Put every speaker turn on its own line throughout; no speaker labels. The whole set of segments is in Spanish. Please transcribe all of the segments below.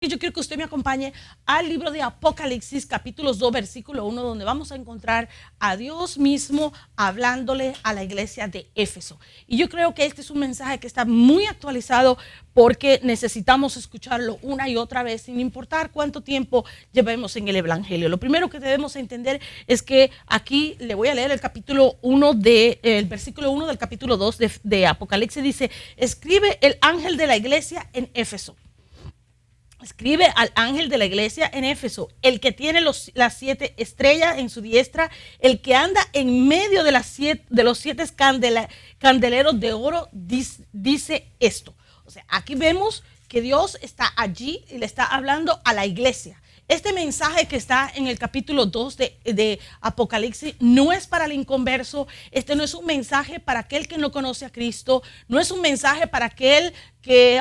Yo quiero que usted me acompañe al libro de Apocalipsis, capítulo 2, versículo 1, donde vamos a encontrar a Dios mismo hablándole a la iglesia de Éfeso. Y yo creo que este es un mensaje que está muy actualizado porque necesitamos escucharlo una y otra vez, sin importar cuánto tiempo llevemos en el Evangelio. Lo primero que debemos entender es que aquí le voy a leer el capítulo 1 el versículo 1 del capítulo 2 de Apocalipsis. Dice: escribe el ángel de la iglesia en Éfeso. Escribe al ángel de la iglesia en Éfeso, el que tiene las 7 estrellas en su diestra, el que anda en medio de los 7 candeleros de oro, dice esto. O sea, aquí vemos que Dios está allí y le está hablando a la iglesia. Este mensaje que está en el capítulo 2 de Apocalipsis no es para el inconverso. Este no es un mensaje para aquel que no conoce a Cristo. No es un mensaje para aquel que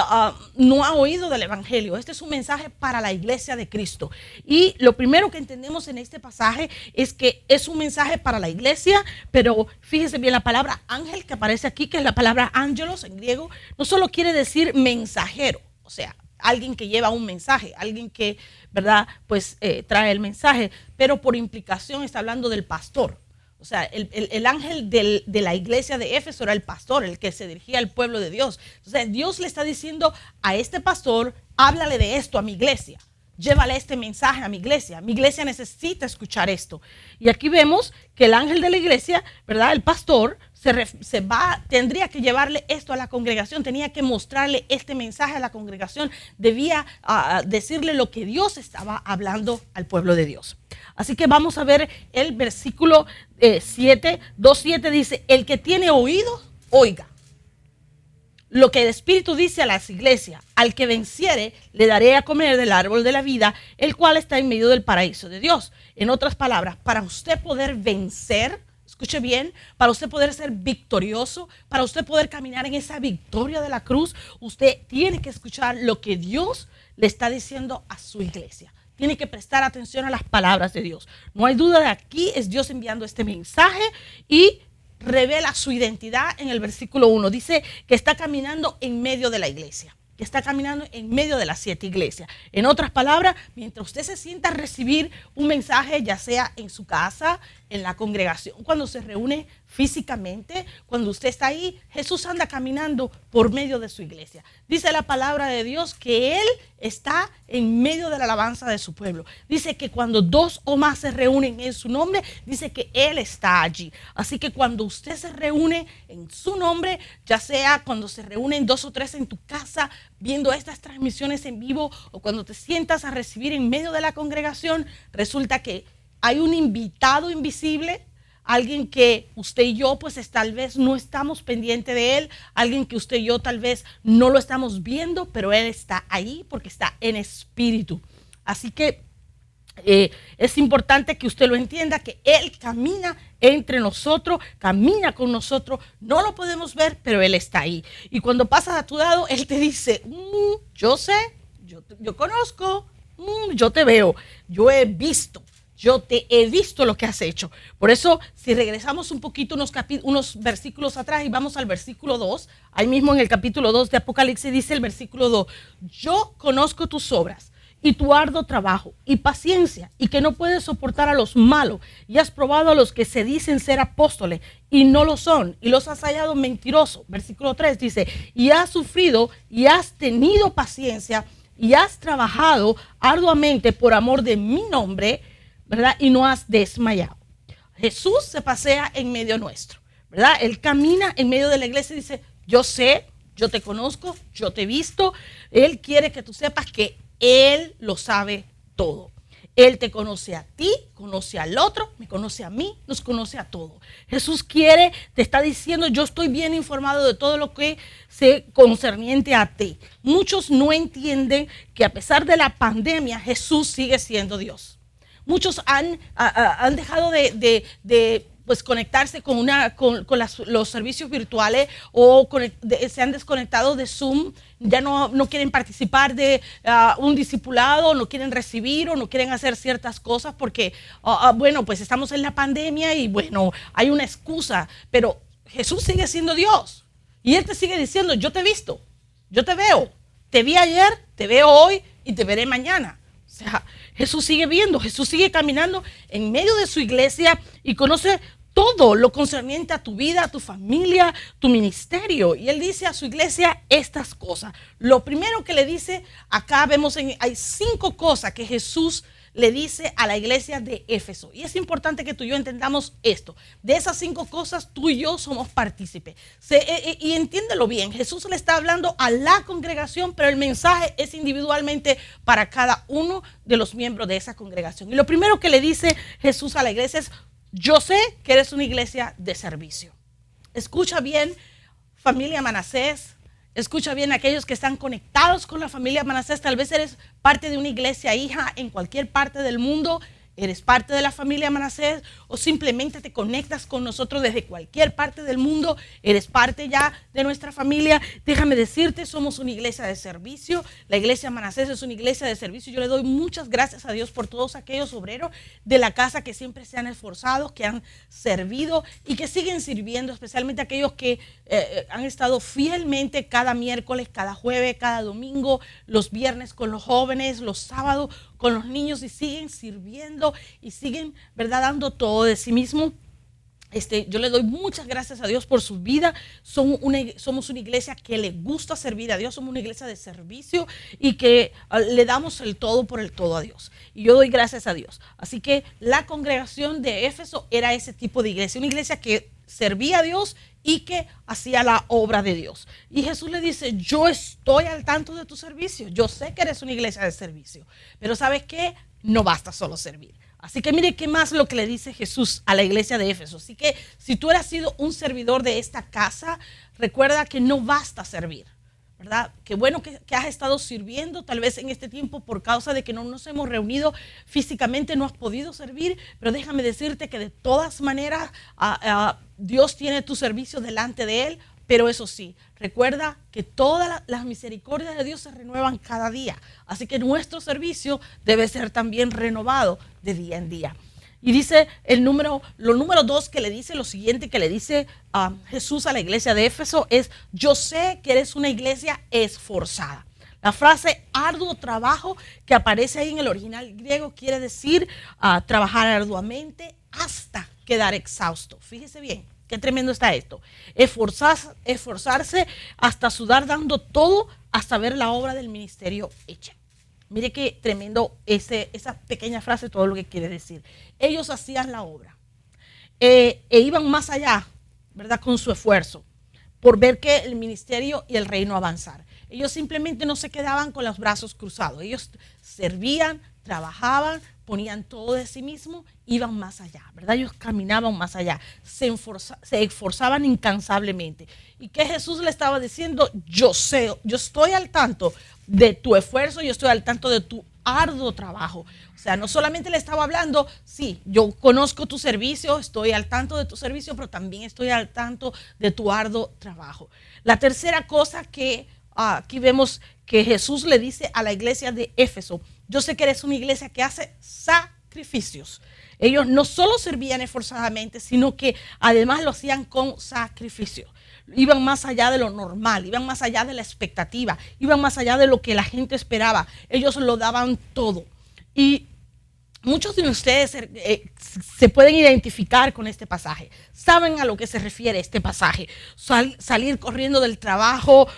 no ha oído del evangelio. Este es un mensaje para la iglesia de Cristo. Y lo primero que entendemos en este pasaje es que es un mensaje para la iglesia, pero fíjese bien, la palabra ángel que aparece aquí, que es la palabra ángelos en griego, no solo quiere decir mensajero, o sea, alguien que lleva un mensaje, alguien que, ¿verdad?, pues trae el mensaje, pero por implicación está hablando del pastor. O sea, el ángel de la iglesia de Éfeso era el pastor, el que se dirigía al pueblo de Dios. Entonces Dios le está diciendo a este pastor: háblale de esto a mi iglesia, llévale este mensaje a mi iglesia necesita escuchar esto. Y aquí vemos que el ángel de la iglesia, ¿verdad?, el pastor, tendría que llevarle esto a la congregación, tenía que mostrarle este mensaje a la congregación, debía decirle lo que Dios estaba hablando al pueblo de Dios. Así que vamos a ver el versículo 2:7 dice: el que tiene oídos, oiga lo que el Espíritu dice a las iglesias. Al que venciere, le daré a comer del árbol de la vida, el cual está en medio del paraíso de Dios. En otras palabras, para usted poder vencer, escuche bien, para usted poder ser victorioso, para usted poder caminar en esa victoria de la cruz, usted tiene que escuchar lo que Dios le está diciendo a su iglesia. Tiene que prestar atención a las palabras de Dios. No hay duda de aquí es Dios enviando este mensaje y revela su identidad en el versículo 1. Dice que está caminando en medio de la iglesia, que está caminando en medio de las 7 iglesias. En otras palabras, mientras usted se sienta a recibir un mensaje, ya sea en su casa, en la congregación, cuando se reúne físicamente, cuando usted está ahí, Jesús anda caminando por medio de su iglesia. Dice la palabra de Dios que Él está en medio de la alabanza de su pueblo. Dice que cuando 2 o más se reúnen en su nombre, dice que Él está allí. Así que cuando usted se reúne en su nombre, ya sea cuando se reúnen 2 o 3 en tu casa, viendo estas transmisiones en vivo, o cuando te sientas a recibir en medio de la congregación, resulta que hay un invitado invisible, alguien que usted y yo pues tal vez no estamos pendientes de él, alguien que usted y yo tal vez no lo estamos viendo, pero él está ahí porque está en espíritu. Así que es importante que usted lo entienda, que él camina entre nosotros, camina con nosotros, no lo podemos ver, pero él está ahí. Y cuando pasas a tu lado, él te dice: yo sé, yo conozco, yo te veo, yo he visto. Yo te he visto lo que has hecho. Por eso, si regresamos un poquito unos versículos atrás y vamos al versículo 2, ahí mismo en el capítulo 2 de Apocalipsis dice el versículo 2: yo conozco tus obras y tu arduo trabajo y paciencia, y que no puedes soportar a los malos, y has probado a los que se dicen ser apóstoles y no lo son, y los has hallado mentirosos. Versículo 3 dice: y has sufrido y has tenido paciencia y has trabajado arduamente por amor de mi nombre, ¿verdad? Y no has desmayado. Jesús se pasea en medio nuestro, ¿verdad? Él camina en medio de la iglesia y dice: yo sé, yo te conozco, yo te he visto. Él quiere que tú sepas que Él lo sabe todo. Él te conoce a ti, conoce al otro, me conoce a mí, nos conoce a todos. Jesús te está diciendo: yo estoy bien informado de todo lo que se concerniente a ti. Muchos no entienden que a pesar de la pandemia, Jesús sigue siendo Dios. Muchos han dejado de pues conectarse con los servicios virtuales, o se han desconectado de Zoom, ya no quieren participar de un discipulado, no quieren recibir o no quieren hacer ciertas cosas porque, bueno, pues estamos en la pandemia y bueno, hay una excusa, pero Jesús sigue siendo Dios y Él te sigue diciendo: yo te he visto, yo te veo, te vi ayer, te veo hoy y te veré mañana. O sea, Jesús sigue viendo, Jesús sigue caminando en medio de su iglesia y conoce todo lo concerniente a tu vida, a tu familia, tu ministerio. Y él dice a su iglesia estas cosas. Lo primero que le dice, acá vemos, hay 5 cosas que Jesús le dice a la iglesia de Éfeso. Y es importante que tú y yo entendamos esto. De esas 5 cosas, tú y yo somos partícipes. Y entiéndelo bien, Jesús le está hablando a la congregación, pero el mensaje es individualmente para cada uno de los miembros de esa congregación. Y lo primero que le dice Jesús a la iglesia es: yo sé que eres una iglesia de servicio. Escucha bien, familia Manasés. Escucha bien, aquellos que están conectados con la familia Manasés. Tal vez eres parte de una iglesia hija en cualquier parte del mundo. Eres parte de la familia Manasés, o simplemente te conectas con nosotros desde cualquier parte del mundo. Eres parte ya de nuestra familia. Déjame decirte, somos una iglesia de servicio. La iglesia Manasés es una iglesia de servicio. Yo le doy muchas gracias a Dios por todos aquellos obreros de la casa que siempre se han esforzado, que han servido y que siguen sirviendo, especialmente aquellos que han estado fielmente cada miércoles, cada jueves, cada domingo, los viernes con los jóvenes, los sábados con los niños, y siguen sirviendo y siguen, ¿verdad?, dando todo de sí mismo. Yo le doy muchas gracias a Dios por su vida. Somos una iglesia que le gusta servir a Dios. Somos una iglesia de servicio y que le damos el todo por el todo a Dios. Y yo doy gracias a Dios. Así que la congregación de Éfeso era ese tipo de iglesia. Una iglesia que servía a Dios y que hacía la obra de Dios. Y Jesús le dice: yo estoy al tanto de tu servicio. Yo sé que eres una iglesia de servicio. Pero ¿sabes qué? No basta solo servir. Así que mire qué más lo que le dice Jesús a la iglesia de Éfeso. Así que si tú has sido un servidor de esta casa, recuerda que no basta servir, ¿verdad? Qué bueno que has estado sirviendo. Tal vez en este tiempo, por causa de que no nos hemos reunido físicamente, no has podido servir. Pero déjame decirte que de todas maneras Dios tiene tu servicio delante de Él. Pero eso sí, recuerda que todas las misericordias de Dios se renuevan cada día. Así que nuestro servicio debe ser también renovado de día en día. Y dice lo número 2 que le dice, lo siguiente que le dice Jesús a la iglesia de Éfeso es: yo sé que eres una iglesia esforzada. La frase arduo trabajo que aparece ahí en el original griego quiere decir trabajar arduamente hasta quedar exhausto. Fíjese bien. Qué tremendo está esto. Esforzarse hasta sudar, dando todo hasta ver la obra del ministerio hecha. Mire qué tremendo esa pequeña frase, todo lo que quiere decir. Ellos hacían la obra e iban más allá, ¿verdad?, con su esfuerzo, por ver que el ministerio y el reino avanzar. Ellos simplemente no se quedaban con los brazos cruzados. Ellos servían, trabajaban, ponían todo de sí mismos, iban más allá, ¿verdad? Ellos caminaban más allá, se esforzaban incansablemente. ¿Y qué Jesús le estaba diciendo? Yo sé, yo estoy al tanto de tu esfuerzo, yo estoy al tanto de tu arduo trabajo. O sea, no solamente le estaba hablando, sí, yo conozco tu servicio, estoy al tanto de tu servicio, pero también estoy al tanto de tu arduo trabajo. La tercera cosa que aquí vemos que Jesús le dice a la iglesia de Éfeso: yo sé que eres una iglesia que hace sacrificios. Ellos no solo servían esforzadamente, sino que además lo hacían con sacrificio. Iban más allá de lo normal, iban más allá de la expectativa, iban más allá de lo que la gente esperaba. Ellos lo daban todo. Y muchos de ustedes se pueden identificar con este pasaje. Saben a lo que se refiere este pasaje. Salir corriendo del trabajo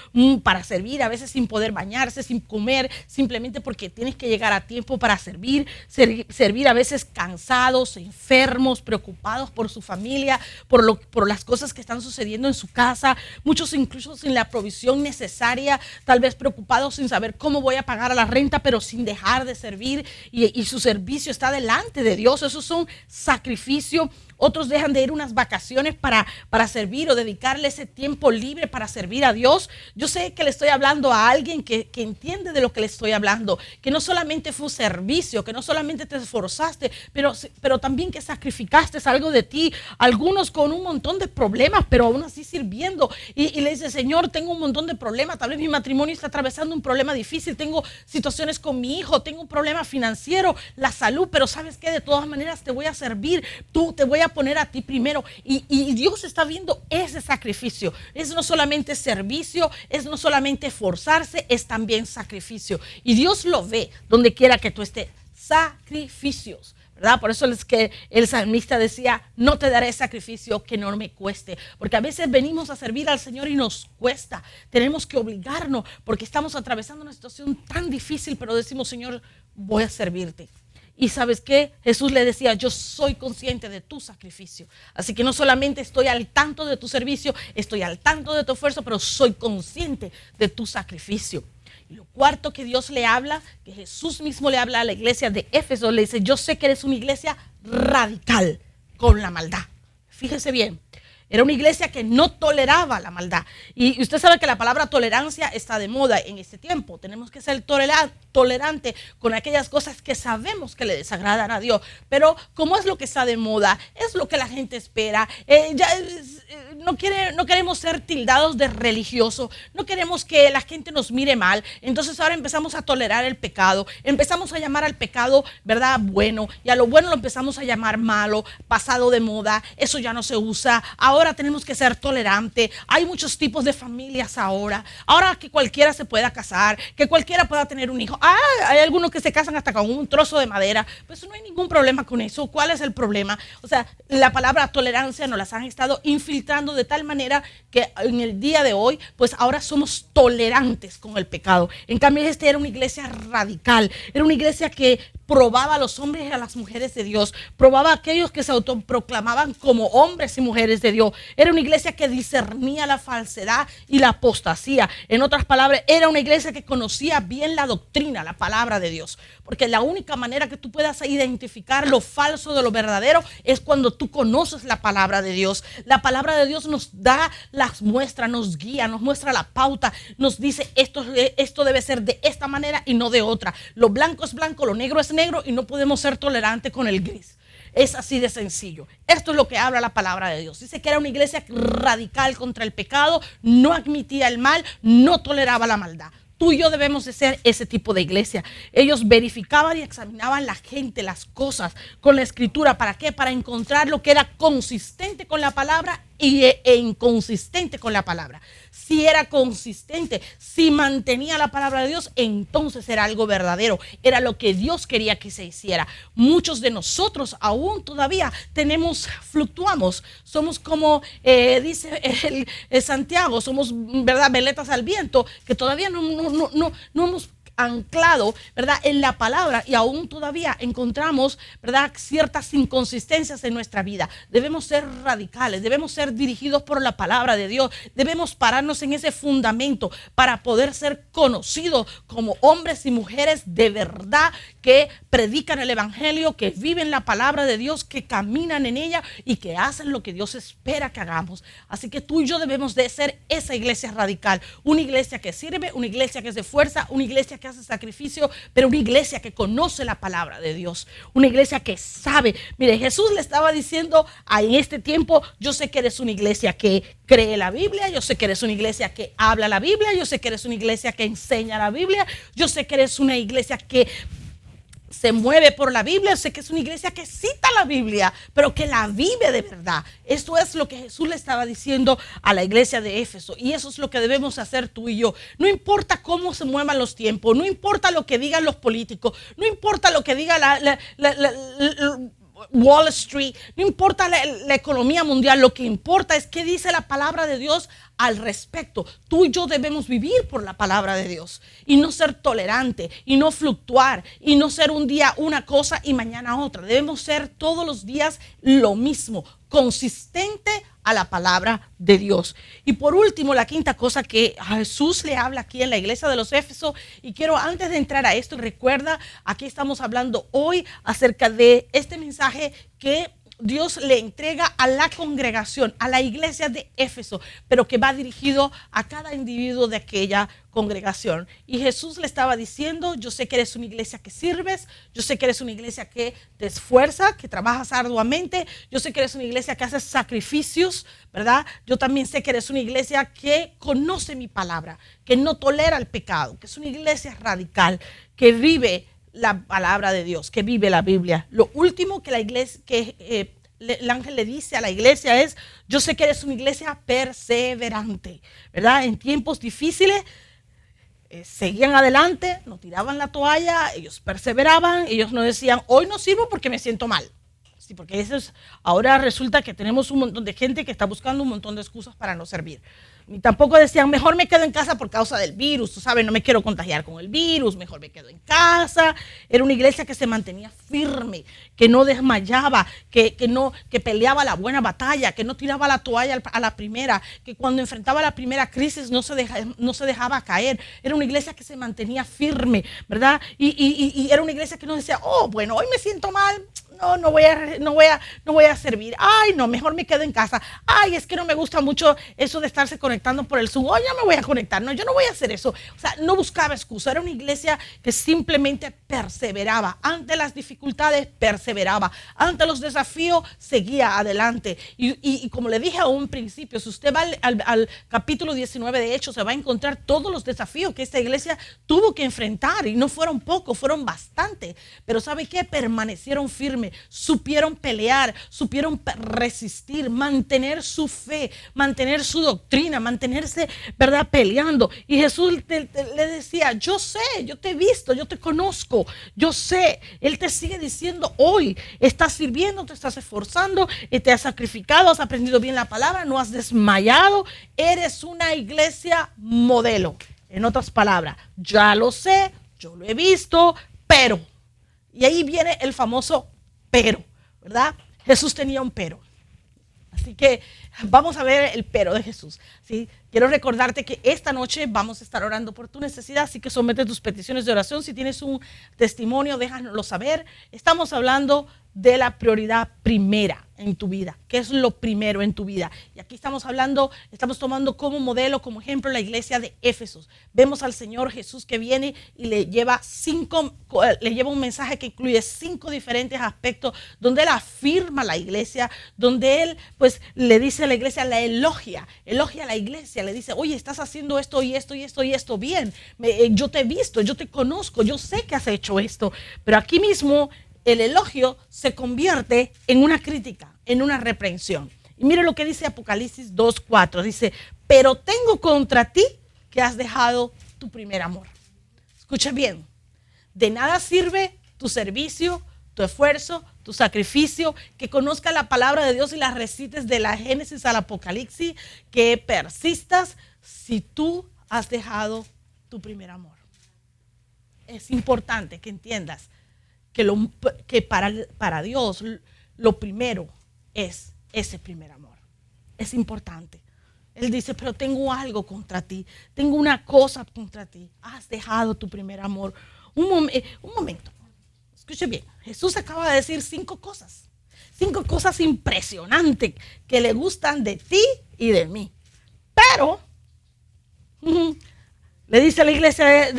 para servir, a veces sin poder bañarse, sin comer, simplemente porque tienes que llegar a tiempo para servir. Servir a veces cansados, enfermos, preocupados por su familia, por las cosas que están sucediendo en su casa. Muchos incluso sin la provisión necesaria, tal vez preocupados sin saber cómo voy a pagar a la renta, pero sin dejar de servir, y su servicio está delante de Dios. Esos son sacrificios. Otros dejan de ir unas vacaciones para servir o dedicarle ese tiempo libre para servir a Dios. Yo sé que le estoy hablando a alguien que entiende de lo que le estoy hablando, que no solamente fue un servicio, que no solamente te esforzaste, pero también que sacrificaste algo de ti. Algunos con un montón de problemas, pero aún así sirviendo. Y le dice: Señor, tengo un montón de problemas. Tal vez mi matrimonio está atravesando un problema difícil. Tengo situaciones con mi hijo, tengo un problema financiero, la salud salud, pero ¿sabes qué? De todas maneras te voy a servir, te voy a poner a ti primero. Y Dios está viendo ese sacrificio. Es no solamente servicio, es no solamente esforzarse, es también sacrificio. Y Dios lo ve donde quiera que tú estés. Sacrificios, ¿verdad? Por eso es que el salmista decía, no te daré sacrificio que no me cueste, porque a veces venimos a servir al Señor y nos cuesta, tenemos que obligarnos porque estamos atravesando una situación tan difícil, pero decimos, Señor, voy a servirte. Y ¿sabes qué? Jesús le decía, yo soy consciente de tu sacrificio, así que no solamente estoy al tanto de tu servicio, estoy al tanto de tu esfuerzo, pero soy consciente de tu sacrificio. Y lo cuarto que Dios le habla, que Jesús mismo le habla a la iglesia de Éfeso, le dice, yo sé que eres una iglesia radical con la maldad. Fíjese bien, era una iglesia que no toleraba la maldad. Y usted sabe que la palabra tolerancia está de moda en este tiempo. Tenemos que ser tolerante con aquellas cosas que sabemos que le desagradan a Dios. Pero como es lo que está de moda, es lo que la gente espera. No queremos ser tildados de religioso. No queremos que la gente nos mire mal. Entonces ahora empezamos a tolerar el pecado. Empezamos a llamar al pecado, ¿verdad?, bueno. Y a lo bueno lo empezamos a llamar malo, pasado de moda. Eso ya no se usa. Ahora tenemos que ser tolerantes. Hay muchos tipos de familias ahora. Ahora que cualquiera se pueda casar, que cualquiera pueda tener un hijo. Hay algunos que se casan hasta con un trozo de madera. Pues no hay ningún problema con eso. ¿Cuál es el problema? O sea, la palabra tolerancia nos las han estado infiltrando de tal manera que en el día de hoy, pues ahora somos tolerantes con el pecado. En cambio, era una iglesia radical. Era una iglesia que probaba a los hombres y a las mujeres de Dios. Probaba a aquellos que se autoproclamaban como hombres y mujeres de Dios. Era una iglesia que discernía la falsedad y la apostasía. En otras palabras, era una iglesia que conocía bien la doctrina, la palabra de Dios. Porque la única manera que tú puedas identificar lo falso de lo verdadero es cuando tú conoces la palabra de Dios. La palabra de Dios nos da las muestras, nos guía, nos muestra la pauta, nos dice esto debe ser de esta manera y no de otra. Lo blanco es blanco, lo negro es negro y no podemos ser tolerantes con el gris. Es así de sencillo. Esto es lo que habla la palabra de Dios. Dice que era una iglesia radical contra el pecado, no admitía el mal, no toleraba la maldad. Tú y yo debemos de ser ese tipo de iglesia. Ellos verificaban y examinaban la gente, las cosas con la escritura. ¿Para qué? Para encontrar lo que era consistente con la palabra e inconsistente con la palabra. Si era consistente, si mantenía la palabra de Dios, entonces era algo verdadero. Era lo que Dios quería que se hiciera. Muchos de nosotros aún todavía fluctuamos. Somos como dice el Santiago, somos, ¿verdad?, veletas al viento, que todavía no hemos anclado, ¿verdad?, en la palabra, y aún todavía encontramos, ¿verdad?, ciertas inconsistencias en nuestra vida. Debemos ser radicales, debemos ser dirigidos por la palabra de Dios, debemos pararnos en ese fundamento para poder ser conocidos como hombres y mujeres de verdad que predican el evangelio, que viven la palabra de Dios, que caminan en ella y que hacen lo que Dios espera que hagamos. Así que tú y yo debemos de ser esa iglesia radical, una iglesia que sirve, una iglesia que se esfuerza, una iglesia que hace sacrificio, pero una iglesia que conoce la palabra de Dios, una iglesia que sabe. Mire, Jesús le estaba diciendo en este tiempo, yo sé que eres una iglesia que cree la Biblia, yo sé que eres una iglesia que habla la Biblia, yo sé que eres una iglesia que enseña la Biblia, yo sé que eres una iglesia que se mueve por la Biblia, sé que es una iglesia que cita la Biblia, pero que la vive de verdad. Esto es lo que Jesús le estaba diciendo a la iglesia de Éfeso, y eso es lo que debemos hacer tú y yo. No importa cómo se muevan los tiempos, no importa lo que digan los políticos, no importa lo que diga Wall Street, no importa la economía mundial, lo que importa es qué dice la palabra de Dios al respecto. Tú y yo debemos vivir por la palabra de Dios y no ser tolerante y no fluctuar y no ser un día una cosa y mañana otra. Debemos ser todos los días lo mismo, consistente a la palabra de Dios. Y por último, la quinta cosa que Jesús le habla aquí en la iglesia de los Éfesos, y quiero antes de entrar a esto, recuerda, aquí estamos hablando hoy acerca de este mensaje que Dios le entrega a la congregación, a la iglesia de Éfeso, pero que va dirigido a cada individuo de aquella congregación. Y Jesús le estaba diciendo, yo sé que eres una iglesia que sirves, yo sé que eres una iglesia que te esfuerza, que trabajas arduamente, yo sé que eres una iglesia que haces sacrificios, ¿verdad? Yo también sé que eres una iglesia que conoce mi palabra, que no tolera el pecado, que es una iglesia radical, que vive la palabra de Dios, que vive la Biblia. Lo último que la iglesia, el ángel le dice a la iglesia es: yo sé que eres una iglesia perseverante, ¿verdad? En tiempos difíciles seguían adelante, no tiraban la toalla, ellos perseveraban, ellos no decían: hoy no sirvo porque me siento mal. Sí, porque eso es, ahora resulta que tenemos un montón de gente que está buscando un montón de excusas para no servir. Ni tampoco decían: mejor me quedo en casa por causa del virus, tú sabes, no me quiero contagiar con el virus, mejor me quedo en casa. Era una iglesia que se mantenía firme, que no desmayaba, que peleaba la buena batalla, que no tiraba la toalla a la primera, que cuando enfrentaba la primera crisis no se dejaba caer. Era una iglesia que se mantenía firme, ¿verdad? Y era una iglesia que no decía: oh, bueno, hoy me siento mal, no voy a servir. Ay, no, mejor me quedo en casa. Ay, es que no me gusta mucho eso de estarse conectando por el Zoom. Hoy ya me voy a conectar. No, yo no voy a hacer eso. O sea, no buscaba excusa. Era una iglesia que simplemente perseveraba. Ante las dificultades, perseveraba. Ante los desafíos, seguía adelante. Y como le dije a un principio, si usted va al capítulo 19 de Hechos, se va a encontrar todos los desafíos que esta iglesia tuvo que enfrentar. Y no fueron pocos, fueron bastantes. Pero ¿sabe qué? Permanecieron firmes. Supieron pelear, supieron resistir, mantener su fe, mantener su doctrina, mantenerse, ¿verdad?, peleando. Y Jesús le decía: yo sé, yo te he visto, yo te conozco, yo sé. Él te sigue diciendo hoy: estás sirviendo, te estás esforzando, te has sacrificado, has aprendido bien la palabra, no has desmayado, eres una iglesia modelo. En otras palabras, ya lo sé, yo lo he visto, pero, y ahí viene el famoso pero, ¿verdad? Jesús tenía un pero. Así que vamos a ver el pero de Jesús, ¿sí? Quiero recordarte que esta noche vamos a estar orando por tu necesidad, así que somete tus peticiones de oración. Si tienes un testimonio, déjanoslo saber. Estamos hablando de la prioridad primera en tu vida. ¿Qué es lo primero en tu vida? Y aquí estamos tomando como modelo, como ejemplo, la iglesia de Éfeso. Vemos al Señor Jesús que viene y le lleva un mensaje que incluye 5 diferentes aspectos, donde Él afirma la iglesia, donde Él pues le dice a la iglesia, la elogia a la iglesia, le dice: oye, estás haciendo esto y esto y esto y esto bien. Yo te he visto, yo te conozco, yo sé que has hecho esto. Pero aquí mismo el elogio se convierte en una crítica, en una reprensión. Y mire lo que dice Apocalipsis 2:4. Dice: pero tengo contra ti que has dejado tu primer amor. Escucha bien: de nada sirve tu servicio, tu esfuerzo, tu sacrificio, que conozcas la palabra de Dios y la recites de la Génesis al Apocalipsis, que persistas si tú has dejado tu primer amor. Es importante que entiendas que para Dios lo primero es ese primer amor. Es importante. Él dice: pero tengo algo contra ti, tengo una cosa contra ti. Has dejado tu primer amor. Un momento. Escuche bien. Jesús acaba de decir 5 cosas. 5 cosas impresionantes que le gustan de ti y de mí. Pero le dice a la iglesia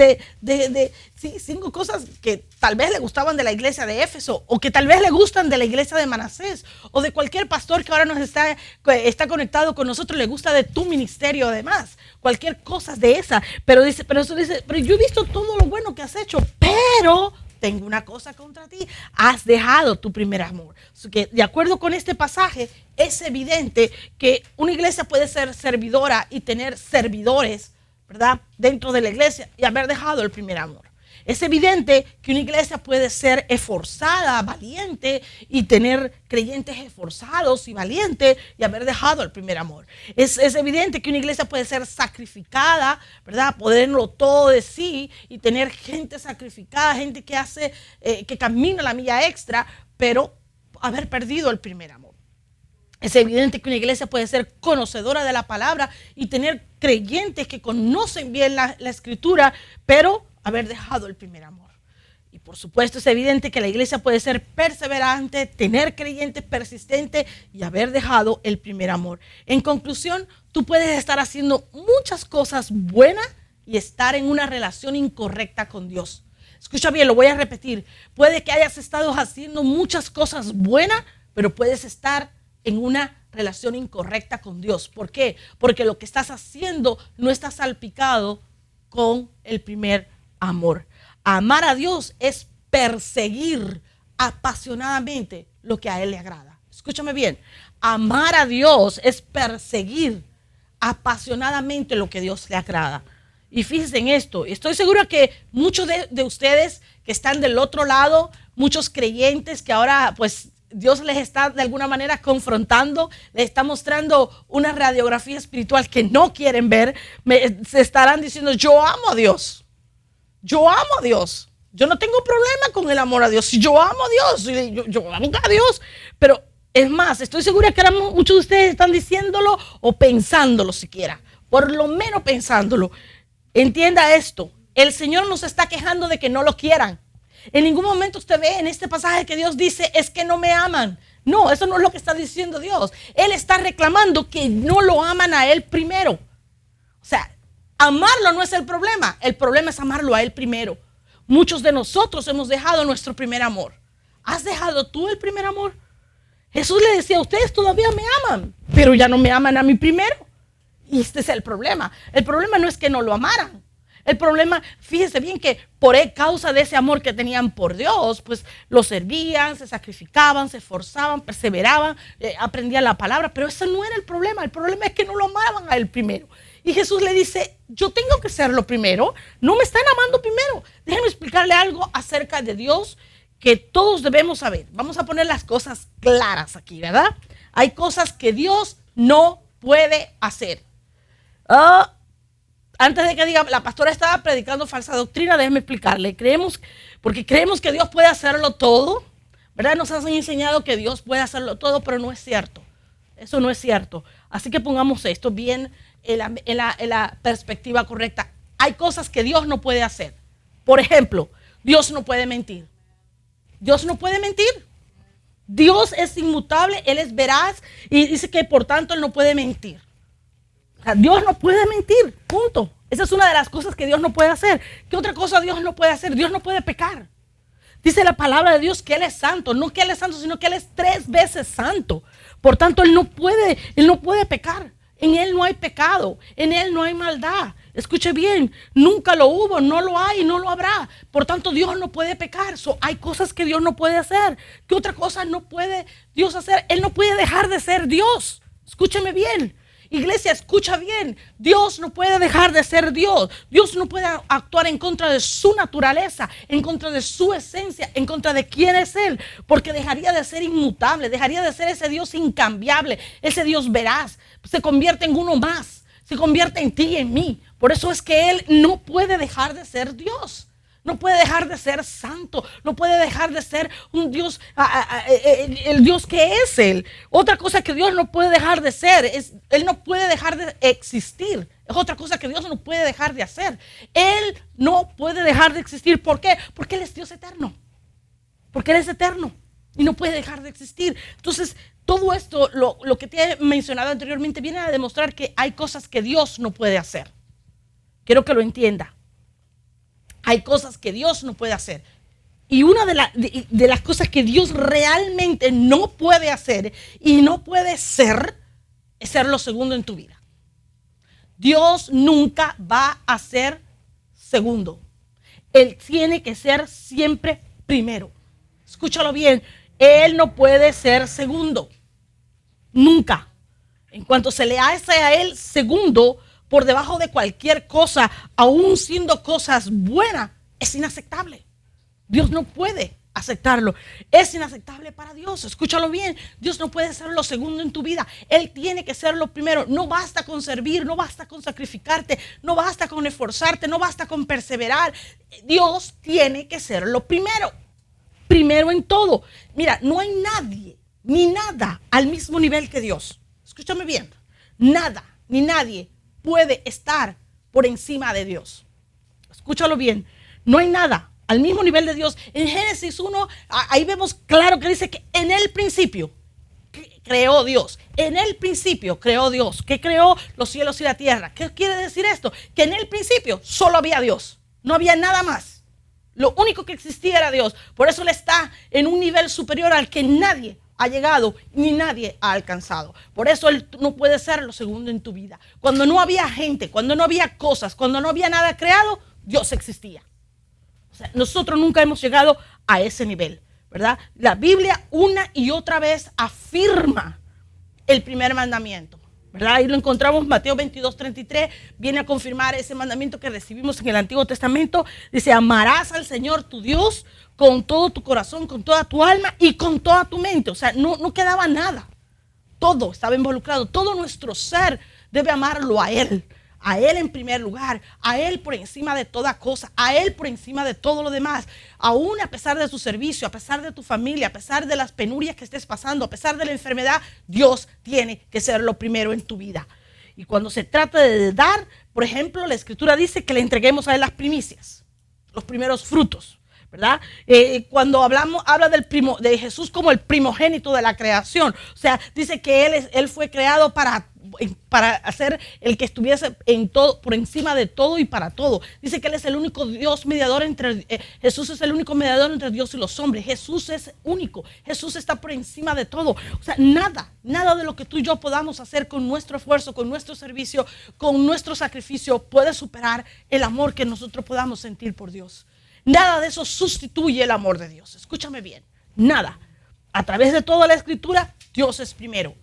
sí, 5 cosas que tal vez le gustaban de la iglesia de Éfeso, o que tal vez le gustan de la iglesia de Manasés, o de cualquier pastor que ahora está conectado con nosotros, le gusta de tu ministerio además. Cualquier cosa de esa. Pero eso dice: pero yo he visto todo lo bueno que has hecho, pero tengo una cosa contra ti: has dejado tu primer amor. Que de acuerdo con este pasaje, es evidente que una iglesia puede ser servidora y tener servidores, ¿verdad?, dentro de la iglesia, y haber dejado el primer amor. Es evidente que una iglesia puede ser esforzada, valiente, y tener creyentes esforzados y valientes y haber dejado el primer amor. Es evidente que una iglesia puede ser sacrificada, ¿verdad?, ponerlo todo de sí y tener gente sacrificada, gente que camina la milla extra, pero haber perdido el primer amor. Es evidente que una iglesia puede ser conocedora de la palabra y tener creyentes que conocen bien la escritura, pero haber dejado el primer amor. Y por supuesto es evidente que la iglesia puede ser perseverante, tener creyentes persistentes y haber dejado el primer amor. En conclusión, tú puedes estar haciendo muchas cosas buenas y estar en una relación incorrecta con Dios. Escucha bien, lo voy a repetir. Puede que hayas estado haciendo muchas cosas buenas, pero puedes estar en una relación incorrecta con Dios. ¿Por qué? Porque lo que estás haciendo no está salpicado con el primer amor. Amar a Dios es perseguir apasionadamente lo que a Él le agrada. Escúchame bien, amar a Dios es perseguir apasionadamente lo que Dios le agrada. Y fíjense en esto, estoy segura que muchos de ustedes que están del otro lado, muchos creyentes que ahora pues Dios les está de alguna manera confrontando, les está mostrando una radiografía espiritual que no quieren ver, se estarán diciendo, yo amo a Dios, yo amo a Dios, yo no tengo problema con el amor a Dios, yo amo a Dios, yo amo a Dios, pero es más, estoy segura que ahora muchos de ustedes están diciéndolo o pensándolo siquiera, por lo menos pensándolo. Entienda esto, el Señor nos está quejando de que no lo quieran. En ningún momento usted ve en este pasaje que Dios dice, es que no me aman. No, eso no es lo que está diciendo Dios. Él está reclamando que no lo aman a Él primero. O sea, amarlo no es el problema es amarlo a Él primero. Muchos de nosotros hemos dejado nuestro primer amor. ¿Has dejado tú el primer amor? Jesús le decía, ustedes todavía me aman, pero ya no me aman a mí primero. Y este es el problema. El problema no es que no lo amaran. El problema, fíjese bien que por causa de ese amor que tenían por Dios, pues lo servían, se sacrificaban, se esforzaban, perseveraban, aprendían la palabra, pero ese no era el problema es que no lo amaban a Él primero. Y Jesús le dice, yo tengo que ser lo primero, no me están amando primero. Déjenme explicarle algo acerca de Dios que todos debemos saber. Vamos a poner las cosas claras aquí, ¿verdad? Hay cosas que Dios no puede hacer. Antes de que diga, la pastora estaba predicando falsa doctrina, déjeme explicarle. Porque creemos que Dios puede hacerlo todo, ¿verdad? Nos han enseñado que Dios puede hacerlo todo, pero no es cierto. Eso no es cierto. Así que pongamos esto bien en la perspectiva correcta. Hay cosas que Dios no puede hacer. Por ejemplo, Dios no puede mentir. Dios no puede mentir. Dios es inmutable, Él es veraz y dice que por tanto Él no puede mentir. O sea, Dios no puede mentir, punto. Esa es una de las cosas que Dios no puede hacer. ¿Qué otra cosa Dios no puede hacer? Dios no puede pecar. Dice la palabra de Dios que Él es santo. No que Él es santo, sino que Él es 3 veces santo. Por tanto, Él no puede pecar. En Él no hay pecado. En Él no hay maldad. Escuche bien, nunca lo hubo, no lo hay, no lo habrá. Por tanto, Dios no puede pecar. Hay cosas que Dios no puede hacer. ¿Qué otra cosa no puede Dios hacer? Él no puede dejar de ser Dios. Escúcheme bien. Iglesia, escucha bien, Dios no puede dejar de ser Dios. Dios no puede actuar en contra de su naturaleza, en contra de su esencia, en contra de quién es Él, porque dejaría de ser inmutable, dejaría de ser ese Dios incambiable, ese Dios veraz, se convierte en uno más, se convierte en ti y en mí. Por eso es que Él no puede dejar de ser Dios. No puede dejar de ser santo, no puede dejar de ser un Dios, el Dios que es Él. Otra cosa que Dios no puede dejar de ser, Él no puede dejar de existir. Es otra cosa que Dios no puede dejar de hacer. Él no puede dejar de existir. ¿Por qué? Porque Él es Dios eterno. Porque Él es eterno y no puede dejar de existir. Entonces, todo esto, lo que te he mencionado anteriormente, viene a demostrar que hay cosas que Dios no puede hacer. Quiero que lo entienda. Hay cosas que Dios no puede hacer. Y una de las cosas que Dios realmente no puede hacer y no puede ser, es ser lo segundo en tu vida. Dios nunca va a ser segundo. Él tiene que ser siempre primero. Escúchalo bien. Él no puede ser segundo. Nunca. En cuanto se le hace a Él segundo, por debajo de cualquier cosa, aún siendo cosas buenas, es inaceptable. Dios no puede aceptarlo. Es inaceptable para Dios. Escúchalo bien. Dios no puede ser lo segundo en tu vida. Él tiene que ser lo primero. No basta con servir, no basta con sacrificarte, no basta con esforzarte, no basta con perseverar. Dios tiene que ser lo primero. Primero en todo. Mira, no hay nadie ni nada al mismo nivel que Dios. Escúchame bien. Nada ni nadie puede estar por encima de Dios. Escúchalo bien. No hay nada al mismo nivel de Dios. En Génesis 1, ahí vemos claro que dice que en el principio creó Dios. En el principio creó Dios, que creó los cielos y la tierra. ¿Qué quiere decir esto? Que en el principio solo había Dios. No había nada más. Lo único que existía era Dios. Por eso Él está en un nivel superior al que nadie ha llegado ni nadie ha alcanzado. Por eso Él no puede ser lo segundo en tu vida. Cuando no había gente, cuando no había cosas, cuando no había nada creado, Dios existía. O sea, nosotros nunca hemos llegado a ese nivel, ¿verdad? La Biblia una y otra vez afirma el primer mandamiento, ¿verdad? Ahí lo encontramos, Mateo 22:33, viene a confirmar ese mandamiento que recibimos en el Antiguo Testamento. Dice, amarás al Señor tu Dios con todo tu corazón, con toda tu alma y con toda tu mente. O sea, no quedaba nada. Todo estaba involucrado. Todo nuestro ser debe amarlo a Él en primer lugar, a Él por encima de toda cosa, a Él por encima de todo lo demás. Aún a pesar de tu servicio, a pesar de tu familia, a pesar de las penurias que estés pasando, a pesar de la enfermedad, Dios tiene que ser lo primero en tu vida. Y cuando se trata de dar, por ejemplo, la Escritura dice que le entreguemos a Él las primicias, los primeros frutos, ¿verdad? Cuando habla de Jesús como el primogénito de la creación, o sea, dice que Él fue creado para hacer el que estuviese en todo, por encima de todo y para todo. Dice que Él es el único Dios mediador Jesús es el único mediador entre Dios y los hombres. Jesús es único. Jesús está por encima de todo. O sea, nada de lo que tú y yo podamos hacer con nuestro esfuerzo, con nuestro servicio, con nuestro sacrificio puede superar el amor que nosotros podamos sentir por Dios. Nada de eso sustituye el amor de Dios. Escúchame bien, nada. A través de toda la Escritura, Dios es primero.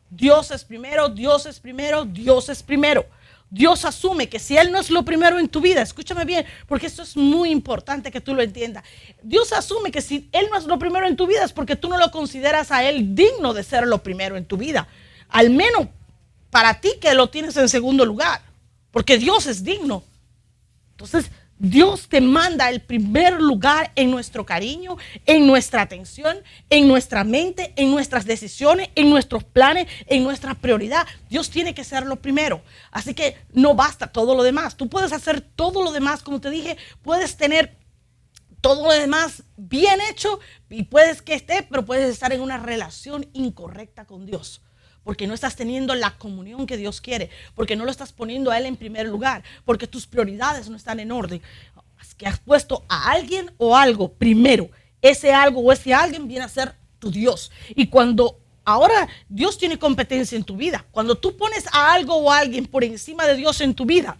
Dios es primero, Dios es primero, Dios es primero. Dios asume que si Él no es lo primero en tu vida, escúchame bien, porque esto es muy importante que tú lo entiendas. Dios asume que si Él no es lo primero en tu vida es porque tú no lo consideras a Él digno de ser lo primero en tu vida. Al menos para ti que lo tienes en segundo lugar, porque Dios es digno. Entonces, Dios te manda el primer lugar en nuestro cariño, en nuestra atención, en nuestra mente, en nuestras decisiones, en nuestros planes, en nuestra prioridad. Dios tiene que ser lo primero. Así que no basta todo lo demás. Tú puedes hacer todo lo demás, como te dije, puedes tener todo lo demás bien hecho y pero puedes estar en una relación incorrecta con Dios. Porque no estás teniendo la comunión que Dios quiere, porque no lo estás poniendo a Él en primer lugar, porque tus prioridades no están en orden. Es que has puesto a alguien o algo primero. Ese algo o ese alguien viene a ser tu Dios. Y cuando ahora Dios tiene competencia en tu vida, cuando tú pones a algo o a alguien por encima de Dios en tu vida,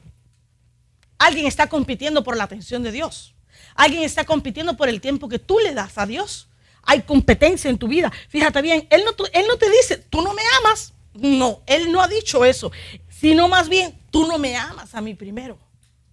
alguien está compitiendo por la atención de Dios. Alguien está compitiendo por el tiempo que tú le das a Dios. Hay competencia en tu vida. Fíjate bien, Él no te dice, tú no me amas. No, Él no ha dicho eso. Sino más bien, tú no me amas a mí primero.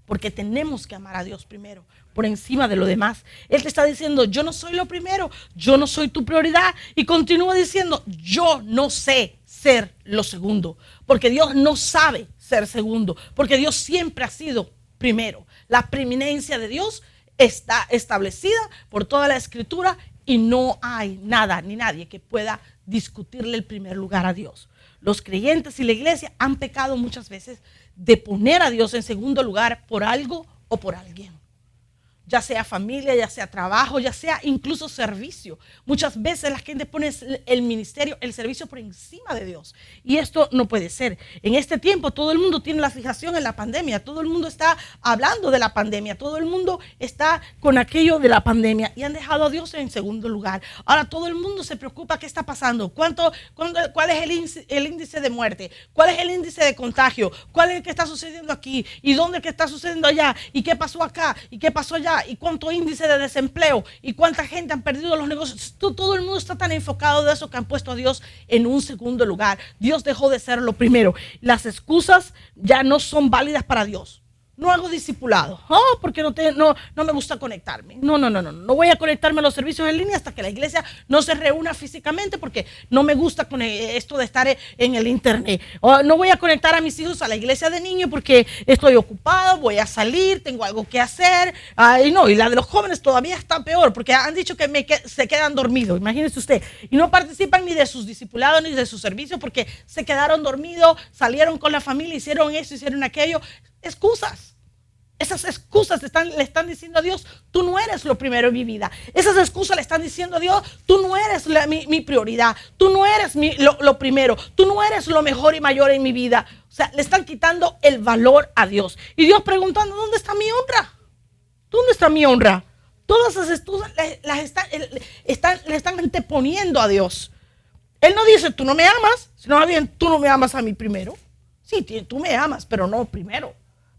Porque tenemos que amar a Dios primero, por encima de lo demás. Él te está diciendo, yo no soy lo primero, yo no soy tu prioridad. Y continúa diciendo, yo no sé ser lo segundo. Porque Dios no sabe ser segundo. Porque Dios siempre ha sido primero. La preeminencia de Dios está establecida por toda la Escritura. Y no hay nada ni nadie que pueda discutirle el primer lugar a Dios. Los creyentes y la iglesia han pecado muchas veces de poner a Dios en segundo lugar por algo o por alguien. Ya sea familia, ya sea trabajo, ya sea incluso servicio. Muchas veces la gente pone el ministerio, el servicio por encima de Dios. Y esto no puede ser. En este tiempo todo el mundo tiene la fijación en la pandemia. Todo el mundo está hablando de la pandemia. Todo el mundo está con aquello de la pandemia. Y han dejado a Dios en segundo lugar. Ahora todo el mundo se preocupa qué está pasando. ¿Cuál es el índice de muerte? ¿Cuál es el índice de contagio? ¿Cuál es el que está sucediendo aquí? ¿Y dónde es que está sucediendo allá? ¿Y qué pasó acá? ¿Y qué pasó allá? Y cuánto índice de desempleo y cuánta gente han perdido los negocios. Todo el mundo está tan enfocado de eso que han puesto a Dios en un segundo lugar. Dios dejó de ser lo primero. Las excusas ya no son válidas para Dios. No hago discipulado. Porque no me gusta conectarme. No voy a conectarme a los servicios en línea hasta que la iglesia no se reúna físicamente porque no me gusta con esto de estar en el internet. No voy a conectar a mis hijos a la iglesia de niños porque estoy ocupado, voy a salir, tengo algo que hacer. Y la de los jóvenes todavía está peor porque han dicho que se quedan dormidos. Imagínese usted. Y no participan ni de sus discipulados ni de sus servicios porque se quedaron dormidos, salieron con la familia, hicieron eso, hicieron aquello. Excusas. Esas excusas le están diciendo a Dios, tú no eres lo primero en mi vida. Esas excusas le están diciendo a Dios, tú no eres mi prioridad. Tú no eres lo primero. Tú no eres lo mejor y mayor en mi vida. O sea, le están quitando el valor a Dios. Y Dios preguntando, ¿dónde está mi honra? ¿Dónde está mi honra? Todas esas excusas le están anteponiendo a Dios. Él no dice, tú no me amas, sino más bien, tú no me amas a mí primero. Sí, tú me amas, pero no primero.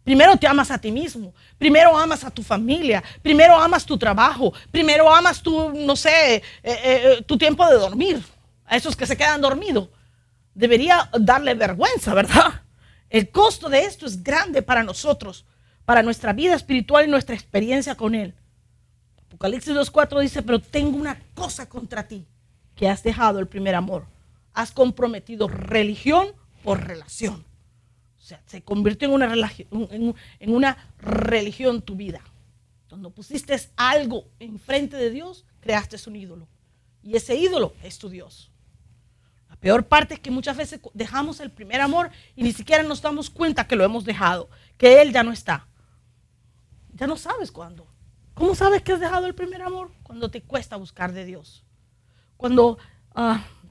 Primero te amas a ti mismo, primero amas a tu familia, primero amas tu trabajo, primero amas tu, no sé, tu tiempo de dormir. A esos que se quedan dormidos. Debería darle vergüenza, ¿verdad? El costo de esto es grande para nosotros, para nuestra vida espiritual y nuestra experiencia con Él. Apocalipsis 2:4 dice, pero tengo una cosa contra ti, que has dejado el primer amor. Has comprometido religión por relación. O sea, se convirtió en una religión tu vida. Cuando pusiste algo enfrente de Dios, creaste un ídolo. Y ese ídolo es tu Dios. La peor parte es que muchas veces dejamos el primer amor y ni siquiera nos damos cuenta que lo hemos dejado, que Él ya no está. Ya no sabes cuándo. ¿Cómo sabes que has dejado el primer amor? Cuando te cuesta buscar de Dios. Cuando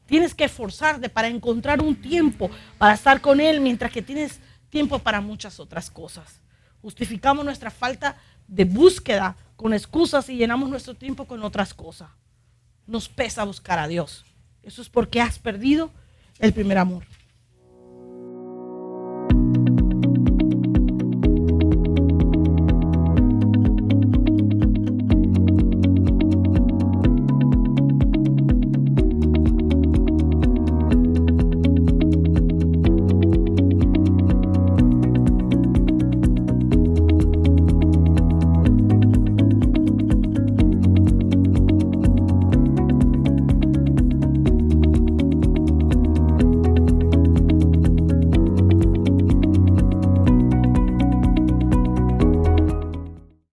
tienes que esforzarte para encontrar un tiempo para estar con Él, mientras que tienes tiempo para muchas otras cosas. Justificamos nuestra falta de búsqueda con excusas y llenamos nuestro tiempo con otras cosas. Nos pesa buscar a Dios. Eso es porque has perdido el primer amor.